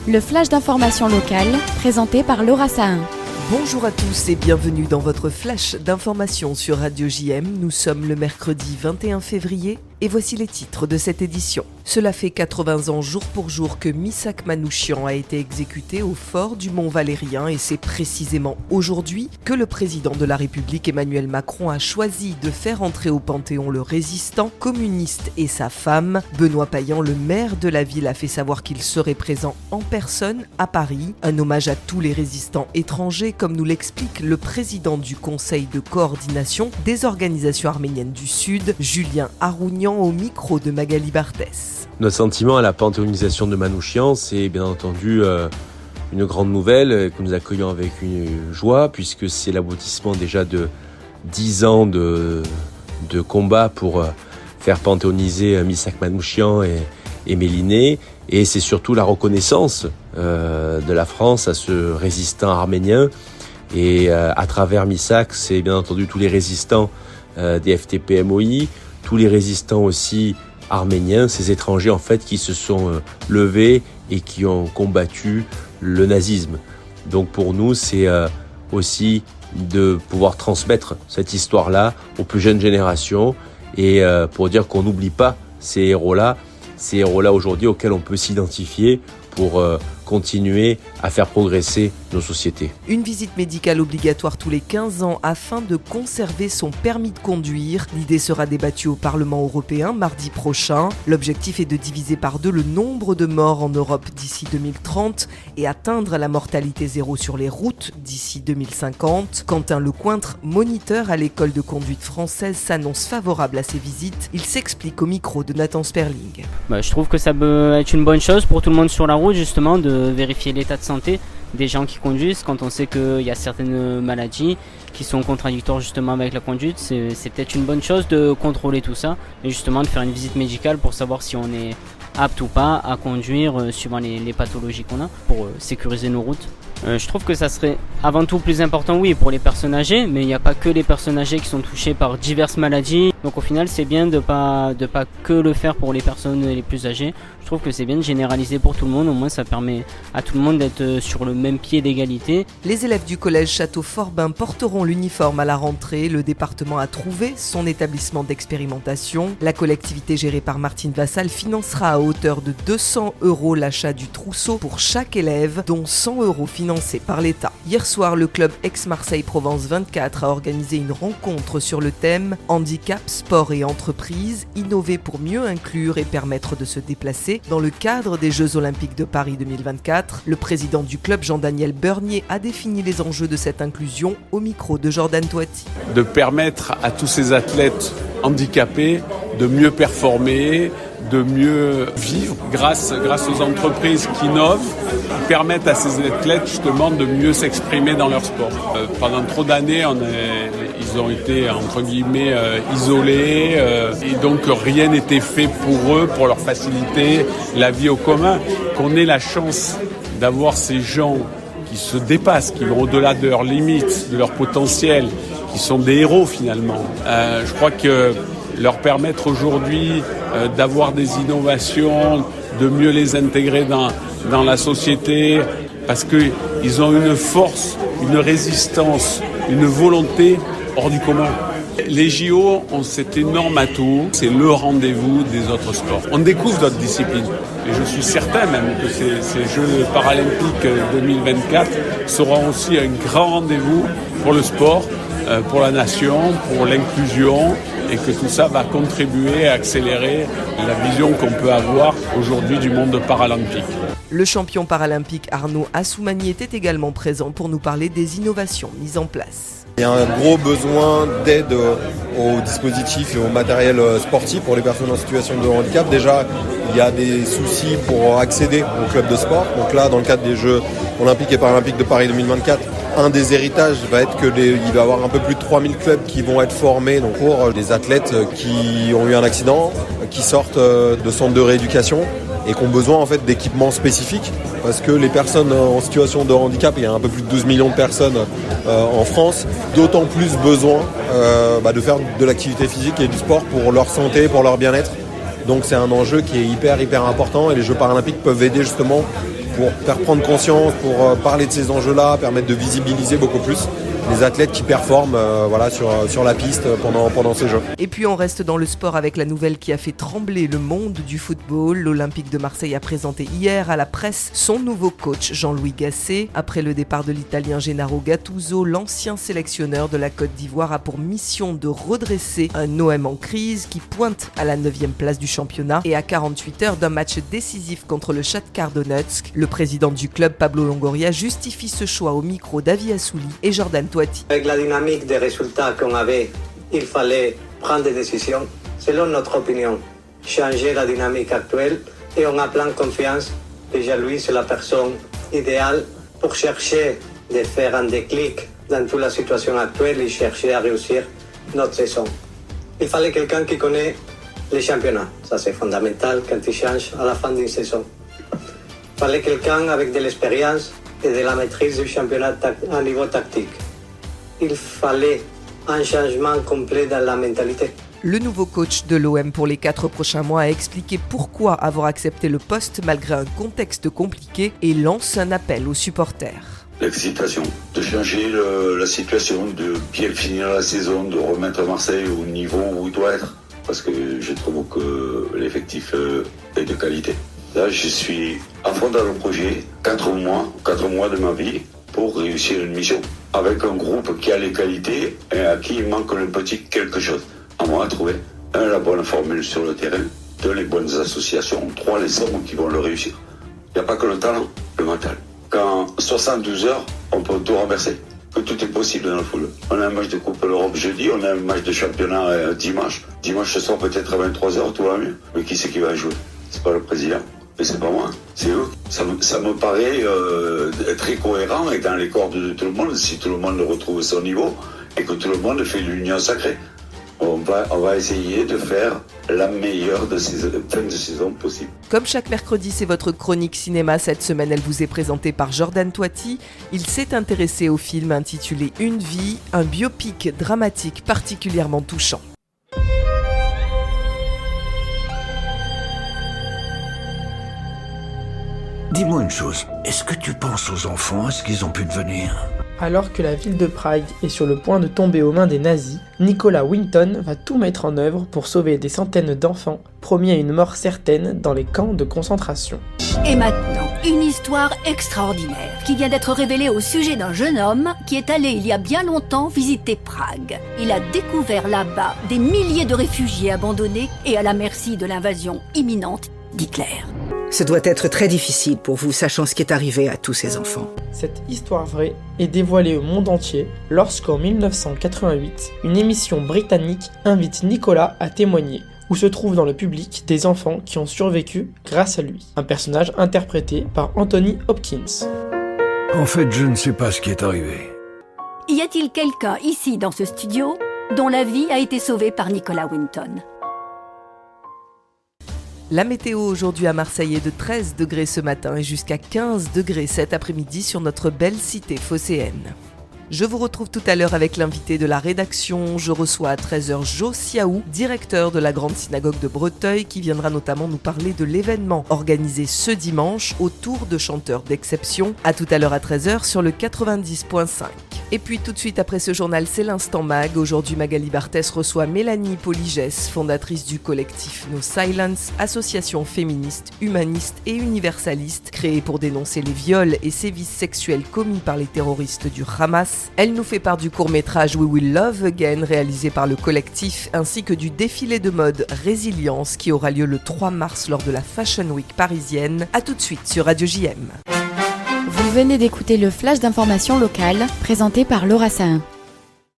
Le flash d'information locale, présenté par Laura Sahin. Bonjour à tous et bienvenue dans votre flash d'information sur Radio JM. Nous sommes le mercredi 21 février et voici les titres de cette édition. Cela fait 80 ans jour pour jour que Missak Manouchian a été exécuté au fort du Mont-Valérien et c'est précisément aujourd'hui que le président de la République Emmanuel Macron a choisi de faire entrer au Panthéon le résistant communiste et sa femme. Benoît Payan, le maire de la ville, a fait savoir qu'il serait présent en personne à Paris. Un hommage à tous les résistants étrangers, comme nous l'explique le président du Conseil de coordination des organisations arméniennes du Sud, Julien Arounian, au micro de Magali Barthès. Notre sentiment à la panthéonisation de Manouchian, c'est bien entendu une grande nouvelle que nous accueillons avec une joie, puisque c'est l'aboutissement déjà de 10 ans de combat pour faire panthéoniser Missak Manouchian et Méliné, et c'est surtout la reconnaissance de la France à ce résistant arménien, et à travers Missak, c'est bien entendu tous les résistants des FTP-MOI, tous les résistants aussi arméniens, ces étrangers en fait qui se sont levés et qui ont combattu le nazisme. Donc pour nous, c'est aussi de pouvoir transmettre cette histoire-là aux plus jeunes générations et pour dire qu'on n'oublie pas ces héros-là aujourd'hui auxquels on peut s'identifier pour continuer à faire progresser nos sociétés. Une visite médicale obligatoire tous les 15 ans afin de conserver son permis de conduire. L'idée sera débattue au Parlement européen mardi prochain. L'objectif est de diviser par 2 le nombre de morts en Europe d'ici 2030 et atteindre la mortalité zéro sur les routes d'ici 2050. Quentin Lecointre, moniteur à l'école de conduite française, s'annonce favorable à ces visites. Il s'explique au micro de Nathan Sperling. Je trouve que ça peut être une bonne chose pour tout le monde sur la route, justement, de vérifier l'état de santé des gens qui conduisent quand on sait qu'il y a certaines maladies qui sont contradictoires justement avec la conduite. C'est peut-être une bonne chose de contrôler tout ça et justement de faire une visite médicale pour savoir si on est apte ou pas à conduire suivant les pathologies qu'on a pour sécuriser nos routes. Je trouve que ça serait avant tout plus important, oui, pour les personnes âgées, mais il n'y a pas que les personnes âgées qui sont touchées par diverses maladies. Donc au final, c'est bien de pas que le faire pour les personnes les plus âgées. Je trouve que c'est bien de généraliser pour tout le monde, au moins ça permet à tout le monde d'être sur le même pied d'égalité. Les élèves du collège Château-Forbin porteront l'uniforme à la rentrée. Le département a trouvé son établissement d'expérimentation. La collectivité gérée par Martine Vassal financera à hauteur de 200 € l'achat du trousseau pour chaque élève, dont 100 € financés par l'État. Hier soir, le club Aix-Marseille-Provence 24 a organisé une rencontre sur le thème « Handicap, sport et entreprise, innover pour mieux inclure et permettre de se déplacer » dans le cadre des Jeux Olympiques de Paris 2024. Le président du club, Jean-Daniel Bernier, a défini les enjeux de cette inclusion au micro de Jordan Toati. De permettre à tous ces athlètes handicapés de mieux performer, de mieux vivre grâce aux entreprises qui innovent, qui permettent à ces athlètes justement de mieux s'exprimer dans leur sport. Pendant trop d'années, ils ont été entre guillemets isolés et donc rien n'était fait pour eux, pour leur faciliter la vie au commun. Qu'on ait la chance d'avoir ces gens qui se dépassent, qui vont au-delà de leurs limites, de leur potentiel, qui sont des héros finalement. Je crois que leur permettre aujourd'hui d'avoir des innovations, de mieux les intégrer dans la société, parce qu'ils ont une force, une résistance, une volonté hors du commun. Les JO ont cet énorme atout, c'est le rendez-vous des autres sports. On découvre d'autres disciplines. Et je suis certain même que ces Jeux paralympiques 2024 seront aussi un grand rendez-vous pour le sport, pour la nation, pour l'inclusion, et que tout ça va contribuer à accélérer la vision qu'on peut avoir aujourd'hui du monde paralympique. Le champion paralympique Arnaud Assoumani était également présent pour nous parler des innovations mises en place. Il y a un gros besoin d'aide aux dispositifs et au matériel sportif pour les personnes en situation de handicap. Déjà, il y a des soucis pour accéder au club de sport. Donc là, dans le cadre des Jeux olympiques et paralympiques de Paris 2024, un des héritages va être qu'il va y avoir un peu plus de 3000 clubs qui vont être formés donc, pour des athlètes qui ont eu un accident, qui sortent de centres de rééducation et qui ont besoin en fait d'équipements spécifiques parce que les personnes en situation de handicap, il y a un peu plus de 12 millions de personnes en France, d'autant plus besoin de faire de l'activité physique et du sport pour leur santé, pour leur bien-être. Donc c'est un enjeu qui est hyper important et les Jeux paralympiques peuvent aider justement pour faire prendre conscience, pour parler de ces enjeux-là, permettre de visibiliser beaucoup plus les athlètes qui performent sur la piste pendant ces Jeux. Et puis on reste dans le sport avec la nouvelle qui a fait trembler le monde du football. L'Olympique de Marseille a présenté hier à la presse son nouveau coach Jean-Louis Gasset. Après le départ de l'Italien Gennaro Gattuso, l'ancien sélectionneur de la Côte d'Ivoire a pour mission de redresser un OM en crise qui pointe à la 9e place du championnat et à 48 heures d'un match décisif contre le Shakhtar Donetsk. Le président du club, Pablo Longoria, justifie ce choix au micro d'Avi Assouli et Jordan Toiti. Avec la dynamique des résultats qu'on avait, il fallait prendre des décisions. Selon notre opinion, changer la dynamique actuelle et on a plein confiance. Déjà lui, c'est la personne idéale pour chercher de faire un déclic dans toute la situation actuelle et chercher à réussir notre saison. Il fallait quelqu'un qui connaît les championnats. Ça, c'est fondamental quand il change à la fin d'une saison. Il fallait quelqu'un avec de l'expérience et de la maîtrise du championnat à niveau tactique. Il fallait un changement complet dans la mentalité. Le nouveau coach de l'OM pour les 4 prochains mois a expliqué pourquoi avoir accepté le poste malgré un contexte compliqué et lance un appel aux supporters. L'excitation, de changer la situation, de bien finir la saison, de remettre Marseille au niveau où il doit être. Parce que je trouve que l'effectif est de qualité. Là, je suis à fond dans le projet, 4 mois de ma vie pour réussir une mission. Avec un groupe qui a les qualités et à qui il manque un petit quelque chose. À moi à trouver. 1, la bonne formule sur le terrain. 2, les bonnes associations. 3, les sommes qui vont le réussir. Il n'y a pas que le talent, le mental. Qu'en 72 heures, on peut tout renverser. Que tout est possible dans le football. On a un match de Coupe de l'Europe jeudi, on a un match de championnat dimanche. Dimanche ce soir peut-être à 23h, tout va mieux. Mais qui c'est qui va jouer? C'est pas le président. Mais c'est pas moi, c'est eux. Ça me paraît très cohérent et dans les cordes de tout le monde, si tout le monde retrouve son niveau et que tout le monde fait l'union sacrée. On va essayer de faire la meilleure de ces fins de saison possible. Comme chaque mercredi, c'est votre chronique cinéma. Cette semaine, elle vous est présentée par Jordan Toiti. Il s'est intéressé au film intitulé Une vie, un biopic dramatique particulièrement touchant. Dis-moi une chose, est-ce que tu penses aux enfants, à ce qu'ils ont pu devenir ? Alors que la ville de Prague est sur le point de tomber aux mains des nazis, Nicolas Winton va tout mettre en œuvre pour sauver des centaines d'enfants promis à une mort certaine dans les camps de concentration. Et maintenant, une histoire extraordinaire qui vient d'être révélée au sujet d'un jeune homme qui est allé il y a bien longtemps visiter Prague. Il a découvert là-bas des milliers de réfugiés abandonnés et à la merci de l'invasion imminente d'Hitler. Ce doit être très difficile pour vous, sachant ce qui est arrivé à tous ces enfants. Cette histoire vraie est dévoilée au monde entier lorsqu'en 1988, une émission britannique invite Nicolas à témoigner, où se trouvent dans le public des enfants qui ont survécu grâce à lui. Un personnage interprété par Anthony Hopkins. En fait, je ne sais pas ce qui est arrivé. Y a-t-il quelqu'un ici dans ce studio dont la vie a été sauvée par Nicolas Winton ? La météo aujourd'hui à Marseille est de 13 degrés ce matin et jusqu'à 15 degrés cet après-midi sur notre belle cité phocéenne. Je vous retrouve tout à l'heure avec l'invité de la rédaction. Je reçois à 13h Jo Siaou, directeur de la Grande Synagogue de Breteuil, qui viendra notamment nous parler de l'événement organisé ce dimanche autour de chanteurs d'exception. À tout à l'heure à 13h sur le 90.5. Et puis tout de suite après ce journal, c'est l'Instant Mag. Aujourd'hui, Magali Barthès reçoit Mélanie Poligès, fondatrice du collectif No Silence, association féministe, humaniste et universaliste, créée pour dénoncer les viols et sévices sexuels commis par les terroristes du Hamas. Elle nous fait part du court-métrage We Will Love Again, réalisé par le collectif, ainsi que du défilé de mode Résilience, qui aura lieu le 3 mars lors de la Fashion Week parisienne. A tout de suite sur Radio JM. Vous venez d'écouter le flash d'information locale, présenté par Laura Sahin.